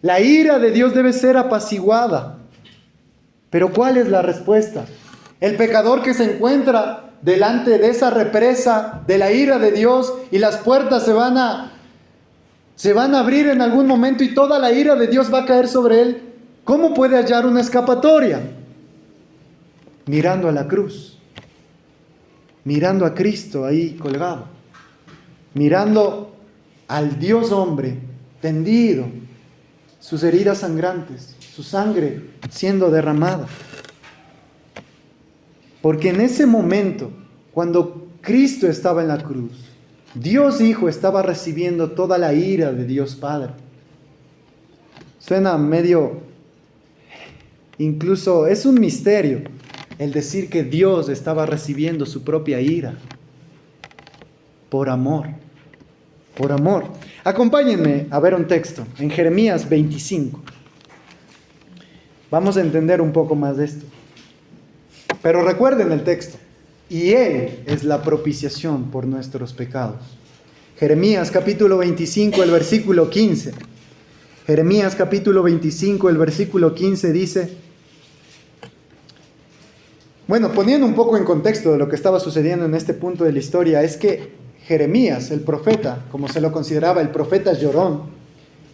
La ira de Dios debe ser apaciguada. Pero ¿cuál es la respuesta? El pecador que se encuentra delante de esa represa de la ira de Dios y las puertas se van a abrir en algún momento y toda la ira de Dios va a caer sobre él. ¿Cómo puede hallar una escapatoria? Mirando a la cruz, mirando a Cristo ahí colgado, mirando al Dios hombre tendido, sus heridas sangrantes, su sangre siendo derramada. Porque en ese momento, cuando Cristo estaba en la cruz, Dios Hijo estaba recibiendo toda la ira de Dios Padre. Suena medio, incluso es un misterio el decir que Dios estaba recibiendo su propia ira por amor. Por amor. Acompáñenme a ver un texto en Jeremías 25. Vamos a entender un poco más de esto. Pero recuerden el texto. Y Él es la propiciación por nuestros pecados. Jeremías capítulo 25, el versículo 15. Jeremías capítulo 25, el versículo 15 dice... Bueno, poniendo un poco en contexto de lo que estaba sucediendo en este punto de la historia, es que Jeremías, el profeta, como se lo consideraba el profeta llorón,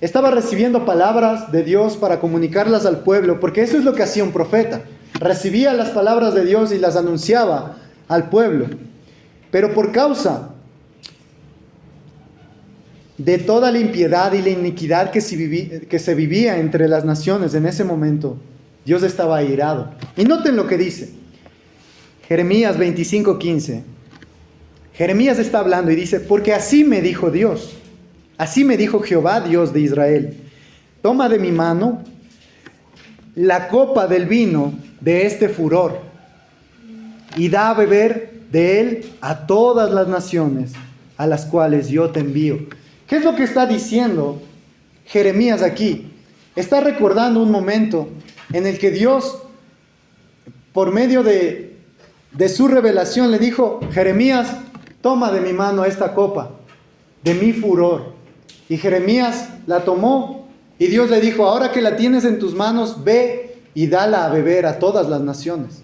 estaba recibiendo palabras de Dios para comunicarlas al pueblo, porque eso es lo que hacía un profeta. Recibía las palabras de Dios y las anunciaba al pueblo. Pero por causa de toda la impiedad y la iniquidad que se vivía entre las naciones en ese momento, Dios estaba airado. Y noten lo que dice Jeremías 25:15. Jeremías está hablando y dice: porque así me dijo Dios, así me dijo Jehová, Dios de Israel: toma de mi mano la copa del vino de este furor y da a beber de él a todas las naciones a las cuales yo te envío. ¿Qué es lo que está diciendo Jeremías aquí? Está recordando un momento en el que Dios, por medio de su revelación, le dijo: Jeremías, toma de mi mano esta copa, de mi furor. Y Jeremías la tomó y Dios le dijo: ahora que la tienes en tus manos, ve y dala a beber a todas las naciones.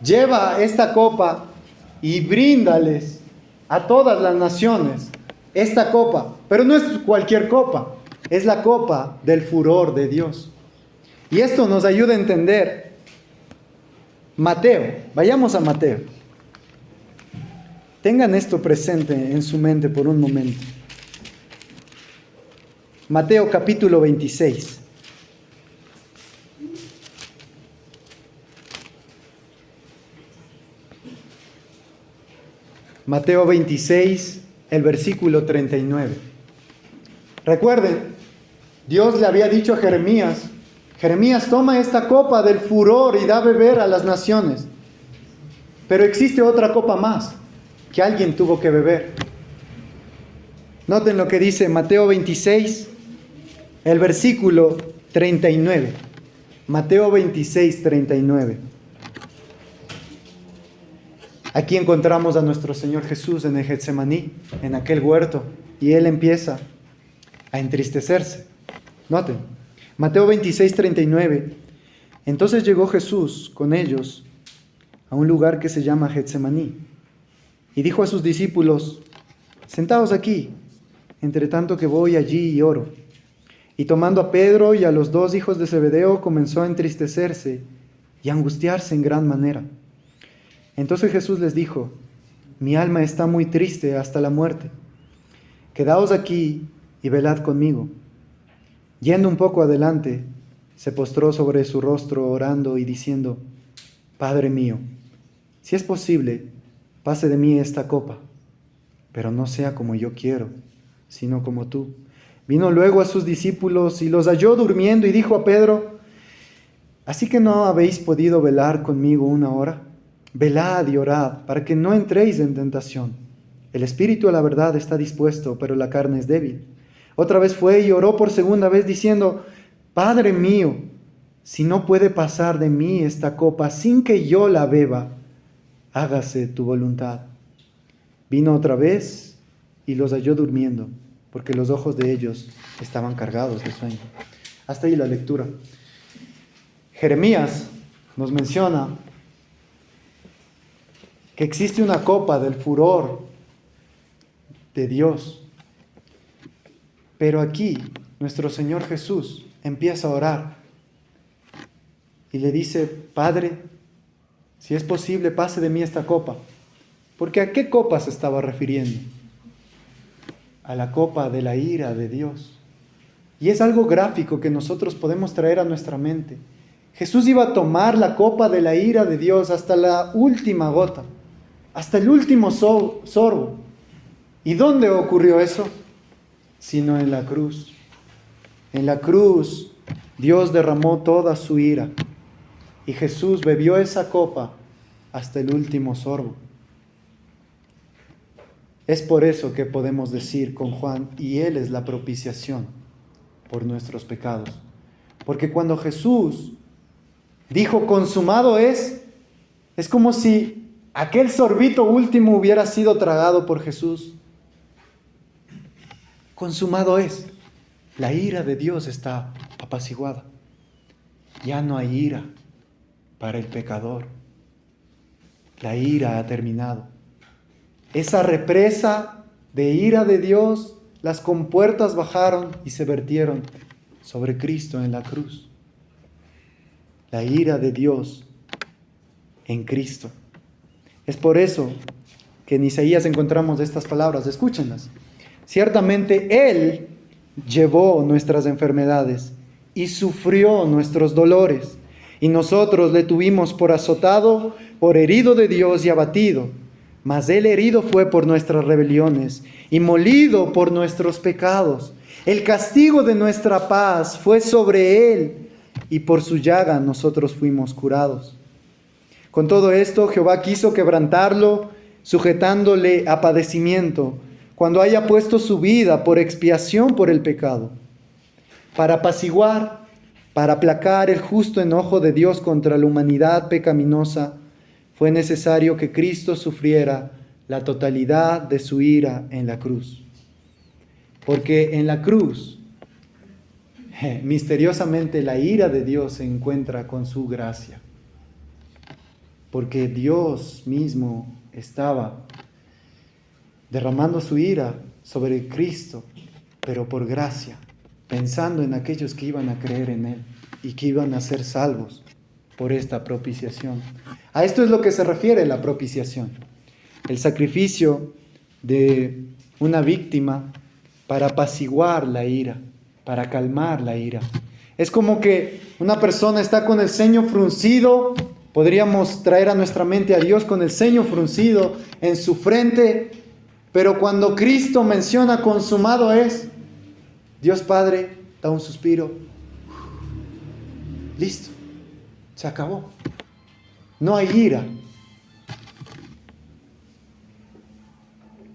Lleva esta copa y bríndales a todas las naciones esta copa. Pero no es cualquier copa, es la copa del furor de Dios. Y esto nos ayuda a entender Mateo. Vayamos a Mateo. Tengan esto presente en su mente por un momento. Mateo capítulo 26. Mateo 26, el versículo 39. Recuerden, Dios le había dicho a Jeremías: Jeremías, toma esta copa del furor y da a beber a las naciones. Pero existe otra copa más que alguien tuvo que beber. Noten lo que dice Mateo 26, el versículo 39. Mateo 26, 39. Aquí encontramos a nuestro Señor Jesús en el Getsemaní, en aquel huerto, y Él empieza a entristecerse. Noten, Mateo 26, 39. Entonces llegó Jesús con ellos a un lugar que se llama Getsemaní, y dijo a sus discípulos: sentaos aquí, entre tanto que voy allí y oro. Y tomando a Pedro y a los dos hijos de Zebedeo, comenzó a entristecerse y a angustiarse en gran manera. Entonces Jesús les dijo: mi alma está muy triste hasta la muerte. Quedaos aquí y velad conmigo. Yendo un poco adelante, se postró sobre su rostro orando y diciendo: Padre mío, si es posible, pase de mí esta copa, pero no sea como yo quiero, sino como tú. Vino luego a sus discípulos y los halló durmiendo y dijo a Pedro: ¿así que no habéis podido velar conmigo una hora? Velad y orad, para que no entréis en tentación. El espíritu a la verdad está dispuesto, pero la carne es débil. Otra vez fue y oró por segunda vez, diciendo: Padre mío, si no puede pasar de mí esta copa sin que yo la beba, hágase tu voluntad. Vino otra vez y los halló durmiendo, porque los ojos de ellos estaban cargados de sueño. Hasta ahí la lectura. Jeremías nos menciona que existe una copa del furor de Dios. Pero aquí nuestro Señor Jesús empieza a orar y le dice: Padre, si es posible, pase de mí esta copa. Porque ¿a qué copa se estaba refiriendo? A la copa de la ira de Dios. Y es algo gráfico que nosotros podemos traer a nuestra mente. Jesús iba a tomar la copa de la ira de Dios hasta la última gota, hasta el último sorbo. ¿Y dónde ocurrió eso? Sino en la cruz. En la cruz Dios derramó toda su ira y Jesús bebió esa copa hasta el último sorbo. Es por eso que podemos decir con Juan: y Él es la propiciación por nuestros pecados. Porque cuando Jesús dijo consumado es como si aquel sorbito último hubiera sido tragado por Jesús. Consumado es. La ira de Dios está apaciguada. Ya no hay ira para el pecador. La ira ha terminado. esa represa de ira de Dios, las compuertas bajaron y se vertieron sobre Cristo en la cruz. La ira de Dios en Cristo. Es por eso que en Isaías encontramos estas palabras, escúchenlas. Ciertamente Él llevó nuestras enfermedades y sufrió nuestros dolores, y nosotros le tuvimos por azotado, por herido de Dios y abatido. Mas Él herido fue por nuestras rebeliones y molido por nuestros pecados. El castigo de nuestra paz fue sobre Él, y por su llaga nosotros fuimos curados. Con todo esto, Jehová quiso quebrantarlo, sujetándole a padecimiento, cuando haya puesto su vida por expiación por el pecado, para apaciguar, para aplacar el justo enojo de Dios contra la humanidad pecaminosa, fue necesario que Cristo sufriera la totalidad de su ira en la cruz. Porque en la cruz, misteriosamente, la ira de Dios se encuentra con su gracia. Porque Dios mismo estaba derramando su ira sobre Cristo, pero por gracia, pensando en aquellos que iban a creer en Él y que iban a ser salvos por esta propiciación. A esto es lo que se refiere la propiciación. El sacrificio de una víctima para apaciguar la ira, para calmar la ira. Es como que una persona está con el ceño fruncido. Podríamos traer a nuestra mente a Dios con el ceño fruncido en su frente, pero cuando Cristo menciona consumado es, Dios Padre da un suspiro. Listo, se acabó. No hay ira.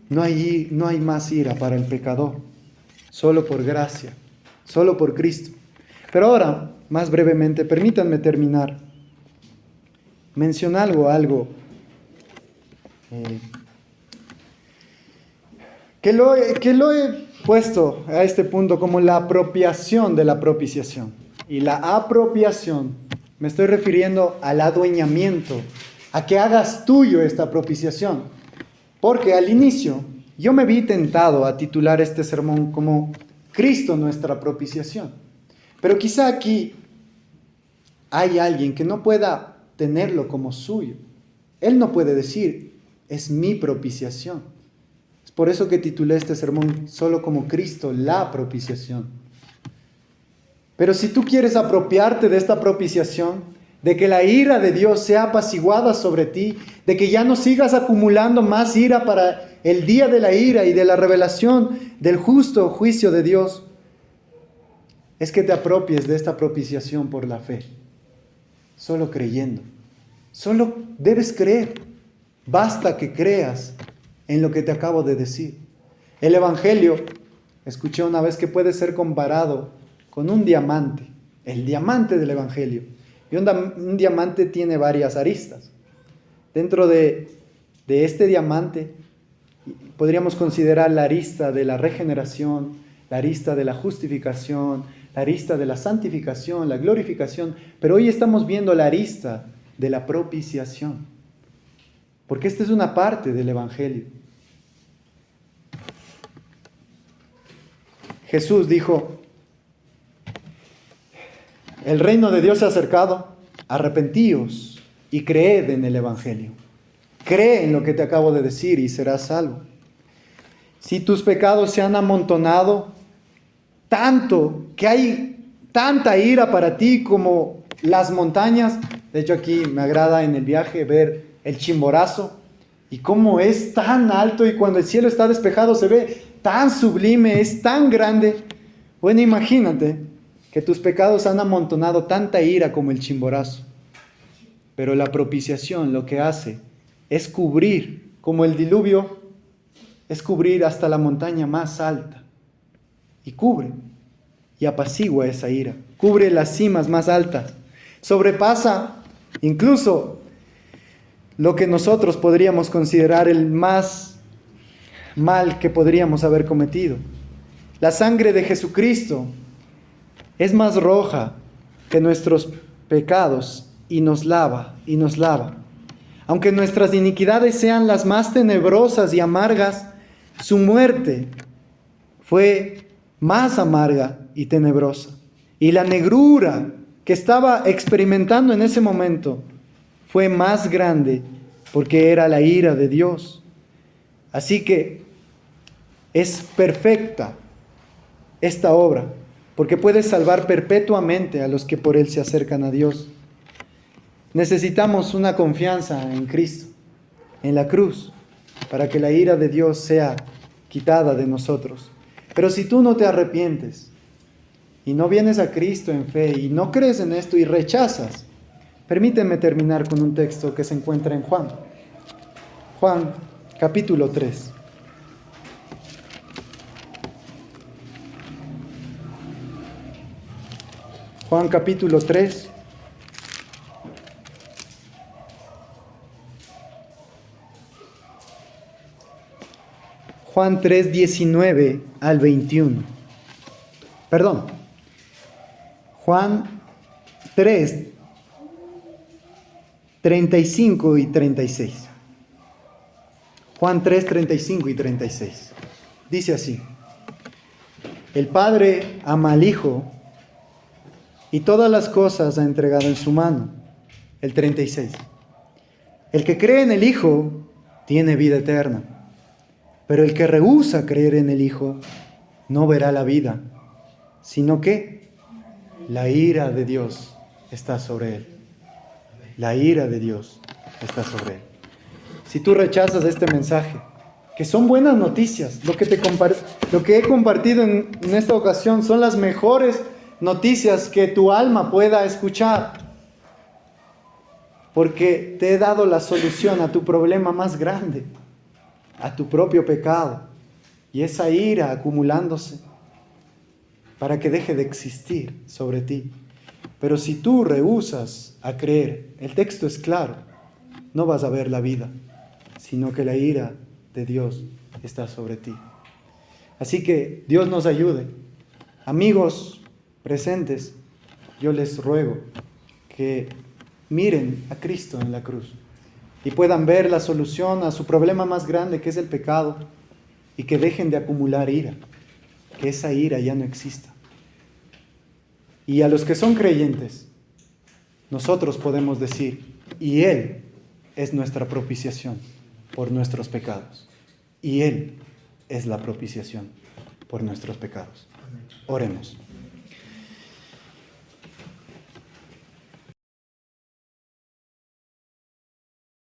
No hay más ira para el pecador. Solo por gracia, solo por Cristo. Pero ahora, más brevemente, permítanme terminar. Menciona algo que lo he puesto a este punto como la apropiación de la propiciación. Y la apropiación, me estoy refiriendo al adueñamiento, a que hagas tuyo esta propiciación. Porque al inicio yo me vi tentado a titular este sermón como Cristo nuestra propiciación. Pero quizá aquí hay alguien que no pueda tenerlo como suyo. Él no puede decir, es mi propiciación. Es por eso que titulé este sermón solo como Cristo, la propiciación. Pero si tú quieres apropiarte de esta propiciación, de que la ira de Dios sea apaciguada sobre ti, de que ya no sigas acumulando más ira para el día de la ira y de la revelación del justo juicio de Dios, es que te apropies de esta propiciación por la fe. Solo creyendo. Solo debes creer. Basta que creas en lo que te acabo de decir. El Evangelio, escuché una vez que puede ser comparado con un diamante. El diamante del Evangelio. Y un diamante tiene varias aristas. Dentro de este diamante podríamos considerar la arista de la regeneración, la arista de la justificación, la arista de la santificación, la glorificación, pero hoy estamos viendo la arista de la propiciación, porque esta es una parte del Evangelio. Jesús dijo, el reino de Dios se ha acercado, arrepentíos y creed en el Evangelio. Cree en lo que te acabo de decir y serás salvo. Si tus pecados se han amontonado, tanto que hay tanta ira para ti como las montañas. De hecho, aquí me agrada en el viaje ver el Chimborazo y cómo es tan alto, y cuando el cielo está despejado se ve tan sublime, es tan grande. Bueno, imagínate que tus pecados han amontonado tanta ira como el Chimborazo. Pero la propiciación lo que hace es cubrir, como el diluvio, es cubrir hasta la montaña más alta. Y cubre y apacigua esa ira. Cubre las cimas más altas. Sobrepasa incluso lo que nosotros podríamos considerar el más mal que podríamos haber cometido. La sangre de Jesucristo es más roja que nuestros pecados y nos lava, y nos lava. Aunque nuestras iniquidades sean las más tenebrosas y amargas, su muerte fue más amarga y tenebrosa. Y la negrura que estaba experimentando en ese momento fue más grande porque era la ira de Dios. Así que es perfecta esta obra, porque puede salvar perpetuamente a los que por Él se acercan a Dios. Necesitamos una confianza en Cristo, en la cruz, para que la ira de Dios sea quitada de nosotros. Pero si tú no te arrepientes y no vienes a Cristo en fe y no crees en esto y rechazas, permíteme terminar con un texto que se encuentra en Juan. Juan, capítulo 3. Juan capítulo 3. Juan 3, 19 al 21. Perdón. Juan 3, 35 y 36. Juan 3, 35 y 36. Dice así: el Padre ama al Hijo y todas las cosas ha entregado en su mano. El 36. El que cree en el Hijo tiene vida eterna, pero el que rehúsa creer en el Hijo no verá la vida, sino que la ira de Dios está sobre él. La ira de Dios está sobre él. Si tú rechazas este mensaje, que son buenas noticias, lo que he compartido en esta ocasión son las mejores noticias que tu alma pueda escuchar, porque te he dado la solución a tu problema más grande, a tu propio pecado y esa ira acumulándose para que deje de existir sobre ti. Pero si tú rehusas a creer, el texto es claro, no vas a ver la vida, sino que la ira de Dios está sobre ti. Así que Dios nos ayude. Amigos presentes, yo les ruego que miren a Cristo en la cruz y puedan ver la solución a su problema más grande, que es el pecado, y que dejen de acumular ira, que esa ira ya no exista. Y a los que son creyentes, nosotros podemos decir, y Él es nuestra propiciación por nuestros pecados, y Él es la propiciación por nuestros pecados. Oremos.